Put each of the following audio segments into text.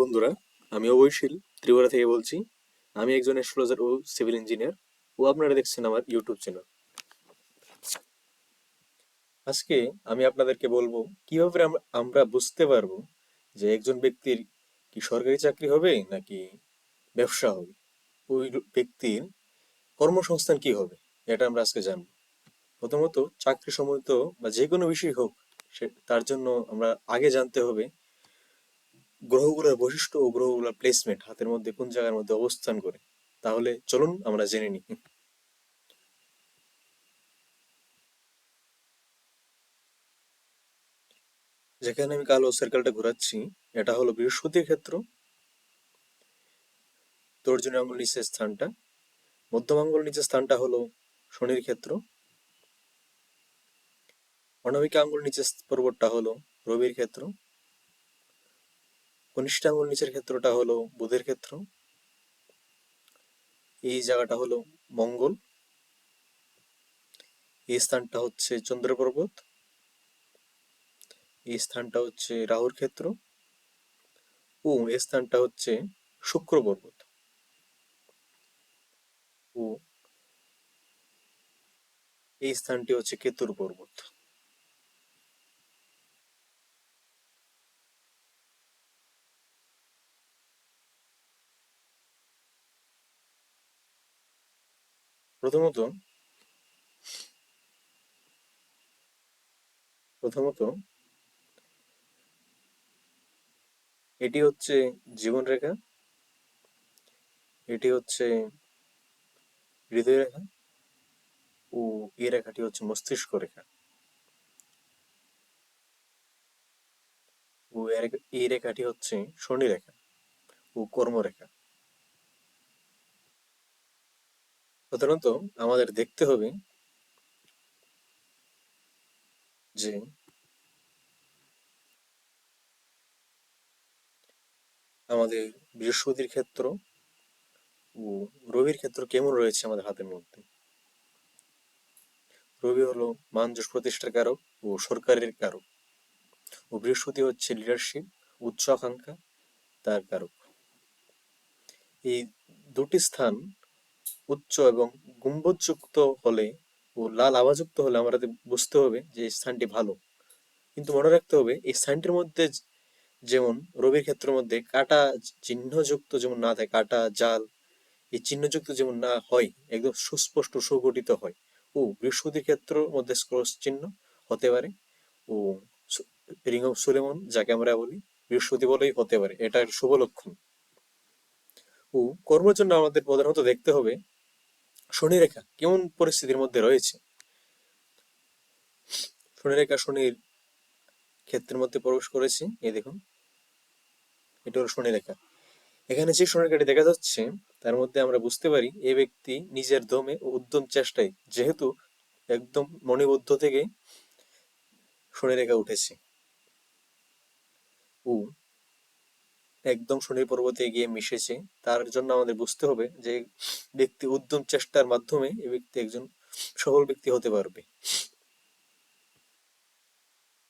বন্ধুরা, আমি অবৈশিল ত্রিপুরা থেকে বলছি। আমি একজন অ্যাস্ট্রোলজার ও সিভিল ইঞ্জিনিয়ার, ও আপনারা দেখছেন আমার ইউটিউব চ্যানেল। আজকে আমি আপনাদেরকে বলবো কিভাবে আমরা বুঝতে পারবো যে একজন ব্যক্তির কি সরকারি চাকরি হবে নাকি ব্যবসা হবে, ওই ব্যক্তির কর্মসংস্থান কি হবে, এটা আমরা আজকে জানবো। প্রথমত, চাকরি সম্বন্ধিত বা যে কোনো বিষয় হোক, তার জন্য আমরা আগে জানতে হবে গ্রহগুলোর বৈশিষ্ট্য ও গ্রহগুলোর প্লেসমেন্ট হাতের মধ্যে কোন জায়গার মধ্যে অবস্থান করে। তাহলে চলুন আমরা জেনে নিই। যেখানে আমি কালো সার্কেলটা ঘোরাচ্ছি, এটা হলো বৃহস্পতির ক্ষেত্র। তর্জনী আঙ্গুল নিচের স্থানটা, মধ্যম আঙ্গুল নিচের স্থানটা হলো শনির ক্ষেত্র, অনামিকা আঙ্গুল নিচের পর্বতটা হলো রবির ক্ষেত্র, কনিষ্ঠ আঙ্গুল নিচের ক্ষেত্রটা হলো বুধের ক্ষেত্র, এই জায়গাটা হলো মঙ্গল, এই স্থানটা হচ্ছে চন্দ্র পর্বত, এই স্থানটা হচ্ছে রাহুর ক্ষেত্র, ও এই স্থানটা হচ্ছে শুক্র পর্বত, ও এই স্থানটি হচ্ছে কেতুর পর্বত। প্রথমত প্রথমত এটি হচ্ছে জীবন রেখা, এটি হচ্ছে হৃদয় রেখা, ও এই রেখাটি হচ্ছে মস্তিষ্ক রেখা, ও এই রেখাটি হচ্ছে শনি রেখা ও কর্মরেখা। প্রধানত আমাদের দেখতে হবে যে আমাদের বৃহস্পতির ক্ষেত্র ও রবির ক্ষেত্র কেমন রয়েছে আমাদের হাতের মধ্যে। রবি হলো মান যশ প্রতিষ্ঠার কারক ও সরকারের কারক, ও বৃহস্পতি হচ্ছে লিডারশিপ, উচ্চ আকাঙ্ক্ষা, তার কারক। এই দুটি স্থান উচ্চ এবং গুম্বদযুক্ত হলে ও লাল আভাযুক্ত হলে আমাদের বুঝতে হবে যে এই স্থানটি ভালো। কিন্তু মনে রাখতে হবে এই স্থানটির মধ্যে যেমন রবির ক্ষেত্রের মধ্যে কাটা চিহ্নযুক্ত যেমন না থাকে, কাটা জাল এই চিহ্নযুক্ত যেমন না হয়, একদম সুস্পষ্ট সুগঠিত হয়। ও বৃহস্পতির ক্ষেত্রের মধ্যে ক্রস চিহ্ন হতে পারে, ও রিং অফ সুলেমন যাকে আমরা বলি বৃহস্পতি বলেই হতে পারে, এটা একটা শুভ লক্ষণ। ও কর্মের জন্য আমাদের প্রধানত দেখতে হবে শনি রেখা কেমন পরিস্থিতির মধ্যে রয়েছে। শনি রেখা শনির ক্ষেত্রের মধ্যে প্রবেশ করেছে, এই দেখুন, এটা হলো শনি রেখা। এখানে যে শনি রেখাটি দেখা যাচ্ছে তার মধ্যে আমরা বুঝতে পারি এই ব্যক্তি নিজের দমে ও উদ্যম চেষ্টায়, যেহেতু একদম মণিবদ্ধ থেকে শনি রেখা উঠেছে, ও একদম শনির পর্বতে গিয়ে মিশেছে, তার জন্য আমাদের বুঝতে হবে যে ব্যক্তি উদ্যম চেষ্টার মাধ্যমে এই ব্যক্তি একজন সফল ব্যক্তি হতে পারবে।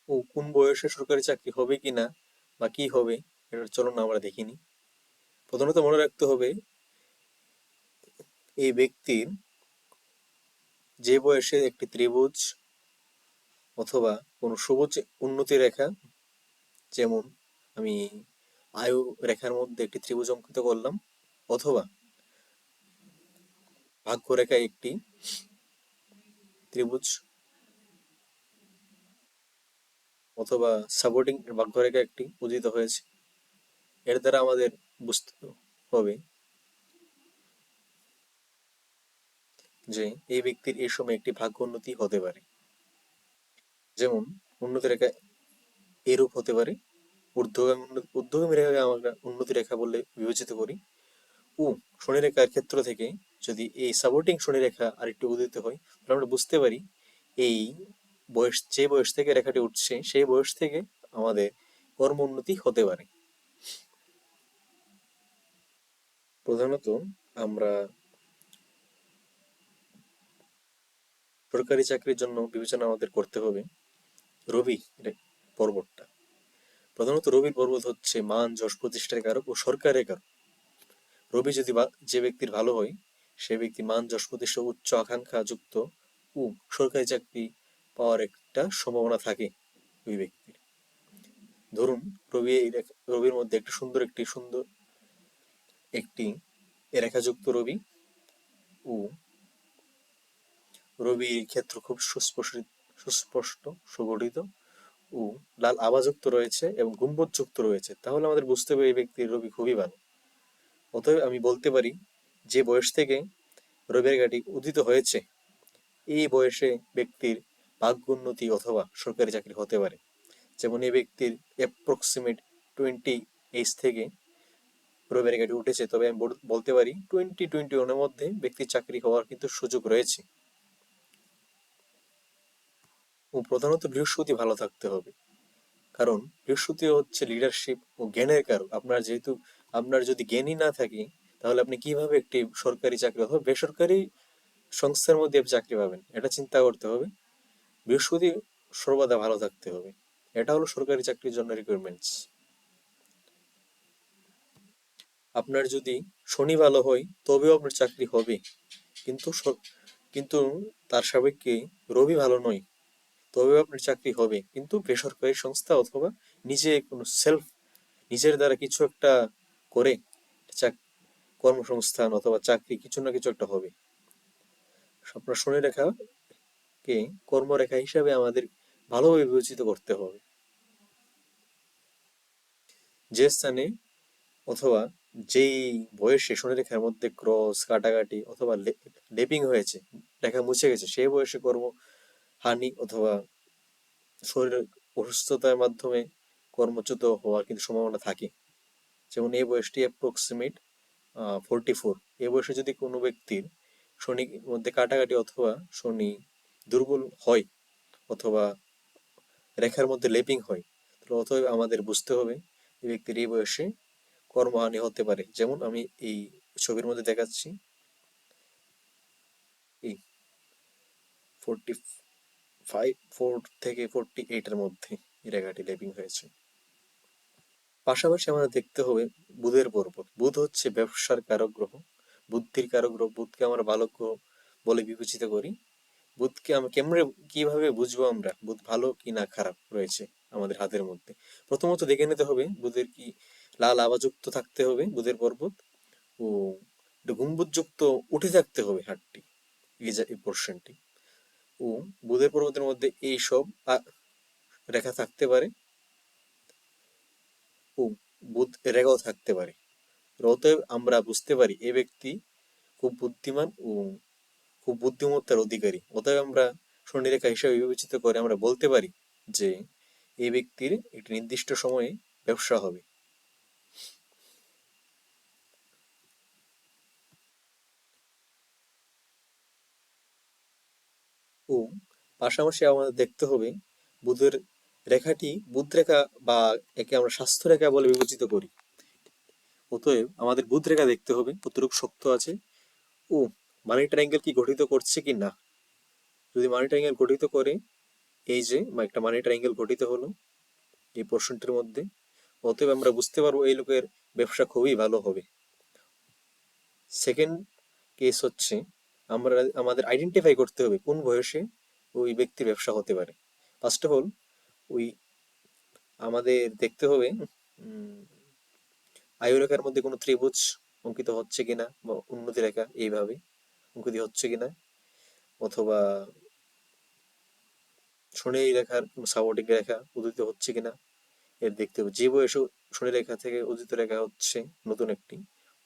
ও কোন বয়সে সরকারি চাকরি হবে কিনা বা কি হবে, এটা চলুন আমরা দেখিনি। প্রধানত মনে রাখতে হবে এই ব্যক্তির যে বয়সে একটি ত্রিভুজ অথবা কোনো সবুজ উন্নতি রেখা, যেমন আমি আয়ু রেখার মধ্যে একটি ত্রিভুজ অঙ্কিত করলাম, অথবা ভাগ্য রেখায় একটি ত্রিভুজ, অথবা সাপোর্টিং ভাগ্য রেখা একটি উদিত হয়েছে, এর দ্বারা আমাদের বুঝতে হবে যে এই ব্যক্তির এই সময় একটি ভাগ্য উন্নতি হতে পারে। যেমন উন্নতি রেখা এরূপ হতে পারে, ঊর্ধ্বগামী রেখাকে আমরা উন্নতি রেখা বলে বিবেচিত করি। ও শনি রেখার ক্ষেত্র থেকে যদি এই সাপোর্টিং শনি রেখা আরেকটু উদিত হয়, তাহলে আমরা বুঝতে পারি এই যে বয়স থেকে রেখাটি উঠছে সেই বয়স থেকে আমাদের কর্ম উন্নতি হতে পারে। প্রধানত আমরা সরকারি চাকরির জন্য বিবেচনা আমাদের করতে হবে রবি পর্বতটা। প্রধানত রবির পর্বত হচ্ছে মান যশ প্রতিষ্ঠার কারক ও সরকারের কারক। রবি যদি যে ব্যক্তির ভালো হয়, সে ব্যক্তি মান যশ প্রতিষ্ঠা উচ্চ আকাঙ্ক্ষা যুক্ত ও সরকারি চাকরি পাওয়ার একটা সম্ভাবনা থাকে ওই ব্যক্তির। ধরুন রবির মধ্যে সুন্দর একটি রেখাযুক্ত রবি ও রবির ক্ষেত্র খুব সুস্পষ্ট সুগঠিত ও লাল আভাযুক্ত রয়েছে এবং গম্বুজযুক্ত রয়েছে, তাহলে আমাদের বুঝতে হবে এই ব্যক্তির রবি খুবই ভালো। অতএব আমি বলতে পারি যে বয়স থেকে রবির রেখাটি উদিত হয়েছে, এই বয়সে ব্যক্তির ভাগ্যোন্নতি অথবা সরকারি চাকরি হতে পারে। যেমন এই ব্যক্তির অ্যাপ্রক্সিমেট 20 এজ থেকে রবির রেখাটি উঠেছে, তবে আমি বলতে পারি 2021 মধ্যে ব্যক্তির চাকরি হওয়ার কিন্তু সুযোগ রয়েছে। ও প্রধানত বৃহস্পতি ভালো থাকতে হবে, কারণ বৃহস্পতি হচ্ছে লিডারশিপ ও জ্ঞানের কারক। আপনার যদি জ্ঞানই না থাকে, তাহলে আপনি কিভাবে একটি সরকারি চাকরি অথবা বেসরকারি সংস্থার মধ্যে চাকরি পাবেন, এটা চিন্তা করতে হবে। বৃহস্পতি সর্বদা ভালো থাকতে হবে, এটা হলো সরকারি চাকরির জন্য রিকোয়ারমেন্টস। আপনার যদি শনি ভালো হয় তবেও আপনার চাকরি হবে, কিন্তু কিন্তু তার সাপেক্ষে রবি ভালো নয়, তবেও আপনার চাকরি হবে, কিন্তু বেসরকারি সংস্থা অথবা নিজের দ্বারা কিছু একটা করে কর্মসংস্থান অথবা চাকরি কিছু না কিছু একটা হবে। আপনার শনি রেখাকে কর্মরেখা হিসাবে আমাদের ভালোভাবে বিবেচিত করতে হবে। যে স্থানে অথবা যেই বয়সে শনি রেখার মধ্যে ক্রস কাটাকাটি অথবা লেপিং হয়েছে, রেখা মুছে গেছে, সেই বয়সে কর্মহানি অথবা শরীরের অসুস্থতার মাধ্যমে কর্মচ্যুত হওয়ার কিন্তু সম্ভাবনা থাকে। যেমন এই বয়সটি অ্যাপ্রক্সিমেট 44। এই বয়সে যদি কোনো ব্যক্তির শনির মধ্যে কাটাকাটি অথবা শনি দুর্বল হয় অথবা রেখার মধ্যে লেপিং হয়, তাহলে অতএব আমাদের বুঝতে হবে এই ব্যক্তির এই বয়সে কর্মহানি হতে পারে। যেমন আমি এই ছবির মধ্যে দেখাচ্ছি, এই 4 থেকে 48 মধ্যে এই রেখাটি লেপিং হয়েছে। পাশাপাশি আমাদের দেখতে হবে বুধের পর্বত। বুধ হচ্ছে ব্যবসার কারক গ্রহ, বুদ্ধির কারক গ্রহ। বুধকে আমরা ভালো গ্রহ বলে বিবেচিত করি। বুধকে আমরা কিভাবে বুঝবো আমরা বুধ ভালো কি না খারাপ রয়েছে আমাদের হাতের মধ্যে? প্রথমত দেখে নিতে হবে বুধের কি লাল আভাযুক্ত থাকতে হবে বুধের পর্বত, ও গম্বুজযুক্ত উঠে থাকতে হবে হাতটি, এই পোর্শনটি। ও বুধের পর্বতের মধ্যে এই সব রেখা থাকতে পারে ও বুধ রেখাও থাকতে পারে। অতএব আমরা বুঝতে পারি এ ব্যক্তি খুব বুদ্ধিমান ও খুব বুদ্ধিমত্তার অধিকারী। অতএব আমরা শনি রেখা হিসাবে বিবেচিত করে আমরা বলতে পারি যে এই ব্যক্তির একটি নির্দিষ্ট সময়ে ব্যবসা হবে। ও পাশাপাশি আমাদের দেখতে হবে বুধের বুধ রেখা বা একে আমরা স্বাস্থ্য রেখা বলে বিবেচিত করি। অতএব আমাদের বুধ রেখা দেখতে হবে কতটুকু শক্ত আছে ও মানি ট্রায়াঙ্গেল কি গঠিত করছে কি না। যদি মানি ট্রায়াঙ্গেল গঠিত করে, এই যে একটা মানি ট্রায়াঙ্গেল গঠিত হলো এই পোর্শনটির মধ্যে, অতএব আমরা বুঝতে পারবো এই লোকের ব্যবসা খুবই ভালো হবে। সেকেন্ড কেস হচ্ছে আমাদের আইডেন্টিফাই করতে হবে কোন বয়সে ওই ব্যক্তির ব্যবসা হতে পারে। ফার্স্ট অফ অল ওই আমাদের দেখতে হবে আয়ুরেখার মধ্যে কোনো ত্রিভুজ অঙ্কিত হচ্ছে কিনা বা উন্নতি রেখা এইভাবে অঙ্কিত হচ্ছে কিনা, অথবা শনি রেখার সাপোর্টিং রেখা উদিত হচ্ছে কিনা এর দেখতে হবে। যে বয়সে শনি রেখা থেকে উদিত রেখা হচ্ছে নতুন একটি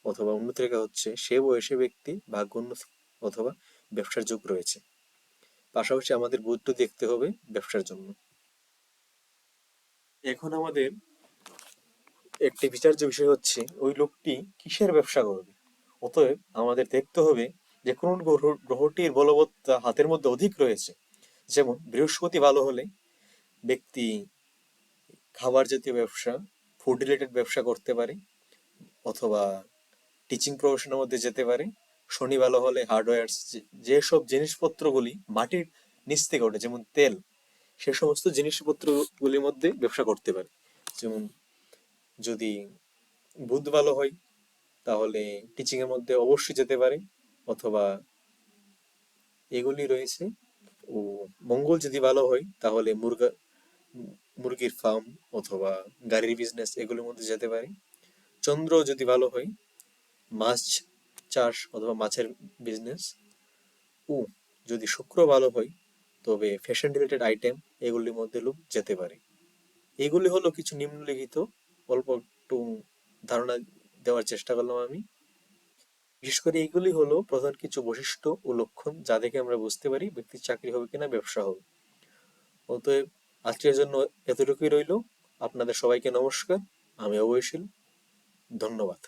অথবা উন্নতি রেখা হচ্ছে, সে বয়সে ব্যক্তি ভাগ্যোন্নতি অথবা ব্যবসার যোগ রয়েছে। পাশাপাশি আমাদের বুদ্ধ দেখতে হবে ব্যবসার জন্য। এখন আমাদের একটি বিচার্য বিষয় হচ্ছে ওই লোকটি কিসের ব্যবসা করবে। অতএব আমাদের দেখতে হবে যে কোন গ্রহটির বলবৎতা হাতের মধ্যে অধিক রয়েছে। যেমন বৃহস্পতি ভালো হলে ব্যক্তি খাবার জাতীয় ব্যবসা, ফুড রিলেটেড ব্যবসা করতে পারে অথবা টিচিং প্রফেশনের মধ্যে যেতে পারে। শনি ভালো হলে হার্ডওয়্যার, যেসব জিনিসপত্রগুলি মাটির নিচ থেকে ওঠে যেমন তেল, সে সমস্ত জিনিসপত্রগুলির মধ্যে ব্যবসা করতে পারে। যেমন যদি বুধ ভালো হয় তাহলে টিচিং এর মধ্যে অবশ্যই যেতে পারে, অথবা এগুলি রয়েছে। ও মঙ্গল যদি ভালো হয় তাহলে মুরগির ফার্ম অথবা গাড়ির বিজনেস এগুলোর মধ্যে যেতে পারে। চন্দ্র যদি ভালো হয় মাছ চাষ অথবা মাছের বিজনেস। ও যদি শুক্র ভালো হয় তবে ফ্যাশন রিলেটেড আইটেম এগুলির মধ্যে লোক যেতে পারে। এগুলি হলো কিছু নিম্নলিখিত, অল্প একটু ধারণা দেওয়ার চেষ্টা করলাম আমি। বিশেষ করে এইগুলি হলো প্রধান কিছু বৈশিষ্ট্য ও লক্ষণ যা দেখে আমরা বুঝতে পারি ব্যক্তির চাকরি হবে কিনা ব্যবসা হবে। অতএব আজকের জন্য এতটুকুই রইল। আপনাদের সবাইকে নমস্কার। আমি অবৈশীল। ধন্যবাদ।